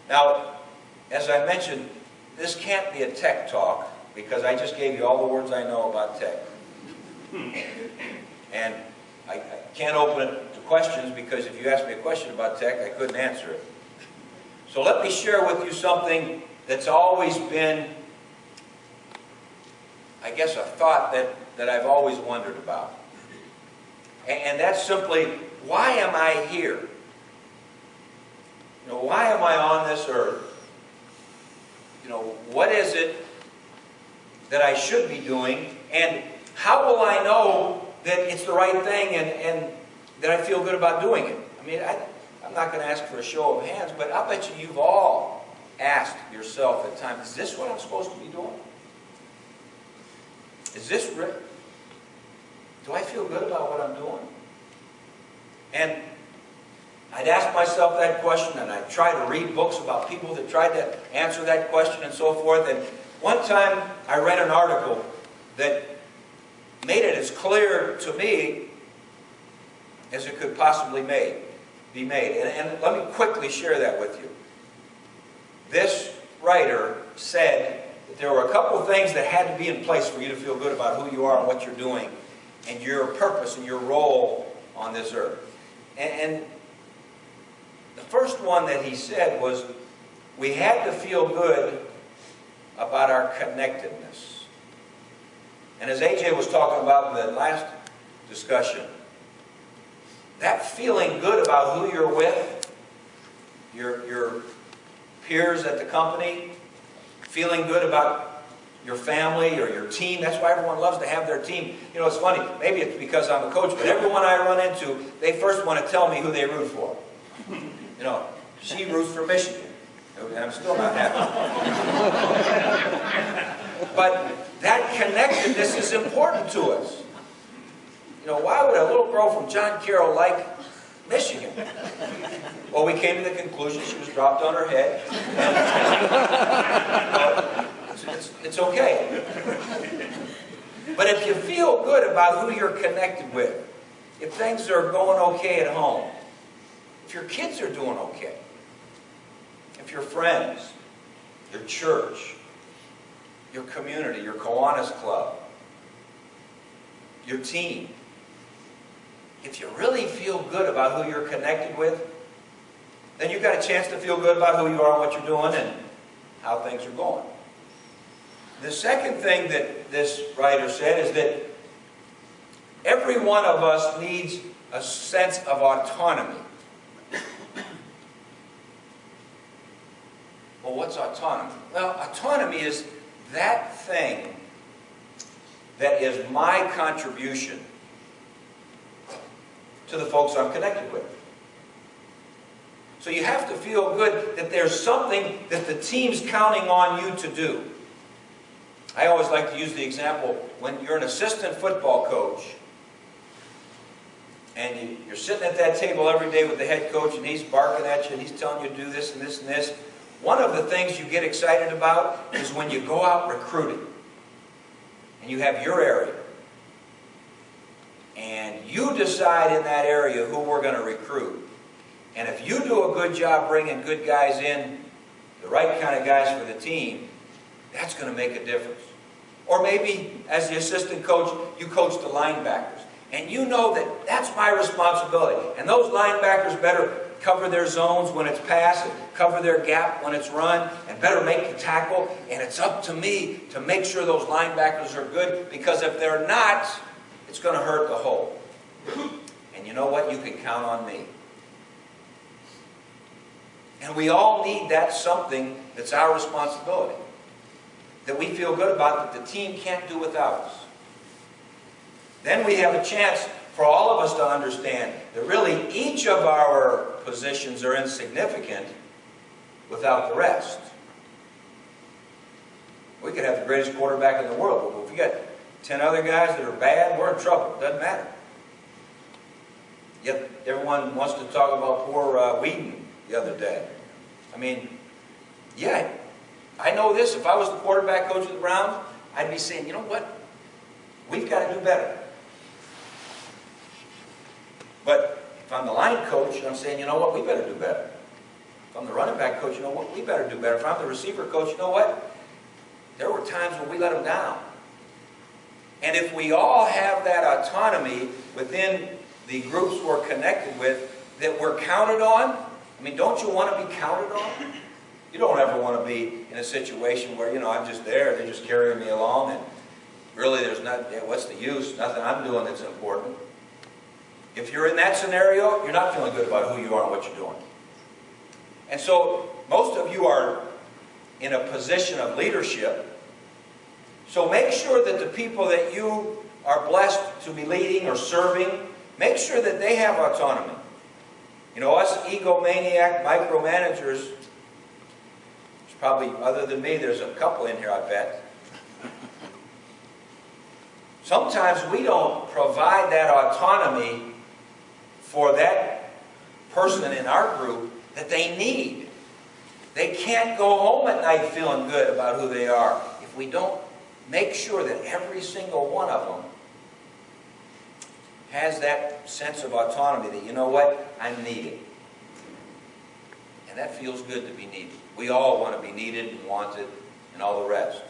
Now, as I mentioned, this can't be a tech talk because I just gave you all the words I know about tech. And I can't open it to questions because if you asked me a question about tech, I couldn't answer it. So let me share with you something that's always been, I guess, a thought that I've always wondered about. And that's simply, why am I here? You know, why am I on this earth? You know, what is it that I should be doing? And how will I know that it's the right thing and that I feel good about doing it? I mean, I'm not going to ask for a show of hands, but I'll bet you've all asked yourself at times, is this what I'm supposed to be doing? Is this right? Do I feel good about what I'm doing? And I'd ask myself that question, and I'd try to read books about people that tried to answer that question and so forth. And one time I read an article that made it as clear to me as it could possibly be made. And let me quickly share that with you. This writer said that there were a couple of things that had to be in place for you to feel good about who you are and what you're doing and your purpose and your role on this earth. And the first one that he said was, we had to feel good about our connectedness. And as AJ was talking about in the last discussion, that feeling good about who you're with, your peers at the company, feeling good about your family or your team. That's why everyone loves to have their team. You know, it's funny, maybe it's because I'm a coach, but everyone I run into, they first want to tell me who they root for. You know, she roots for Michigan. And I'm still not happy. But that connectedness is important to us. You know, why would a little girl from John Carroll like Michigan? Well, we came to the conclusion she was dropped on her head. It's okay. But if you feel good about who you're connected with, if things are going okay at home, if your kids are doing okay, if your friends, your church, your community, your Kiwanis Club, your team, if you really feel good about who you're connected with, then you've got a chance to feel good about who you are and what you're doing and how things are going. The second thing that this writer said is that every one of us needs a sense of autonomy. Well, what's autonomy? Well, autonomy is that thing that is my contribution to the folks I'm connected with. So you have to feel good that there's something that the team's counting on you to do. I always like to use the example when you're an assistant football coach and you're sitting at that table every day with the head coach and he's barking at you and he's telling you to do this and this and this. One of the things you get excited about is when you go out recruiting and you have your area and you decide in that area who we're going to recruit. And if you do a good job bringing good guys in, the right kind of guys for the team, that's going to make a difference. Or maybe as the assistant coach, you coach the linebackers. And you know that that's my responsibility. And those linebackers better cover their zones when it's passed, and cover their gap when it's run, and better make the tackle. And it's up to me to make sure those linebackers are good, because if they're not, it's going to hurt the whole. And you know what? You can count on me. And we all need that something that's our responsibility, that we feel good about, that the team can't do without us. Then we have a chance for all of us to understand that really each of our positions are insignificant without the rest. We could have the greatest quarterback in the world, but if we got 10 other guys that are bad, we're in trouble. It doesn't matter. Yet everyone wants to talk about poor Whedon the other day. I mean, yeah, I know this. If I was the quarterback coach of the Browns, I'd be saying, you know what? We've got to do better. But if I'm the line coach, I'm saying, you know what? We better do better. If I'm the running back coach, you know what, we better do better. If I'm the receiver coach, you know what, there were times when we let them down. And if we all have that autonomy within the groups we're connected with, that we're counted on, I mean, don't you want to be counted on? You don't ever want to be in a situation where, you know, I'm just there, they're just carrying me along, and really there's not, what's the use? Nothing I'm doing that's important. If you're in that scenario, you're not feeling good about who you are and what you're doing. And so, most of you are in a position of leadership. So make sure that the people that you are blessed to be leading or serving, make sure that they have autonomy. You know, us egomaniac micromanagers, there's probably, other than me, there's a couple in here, I bet. Sometimes we don't provide that autonomy for that person in our group that they need. They can't go home at night feeling good about who they are if we don't make sure that every single one of them has that sense of autonomy that, you know what, I'm needed. And that feels good to be needed. We all want to be needed and wanted and all the rest.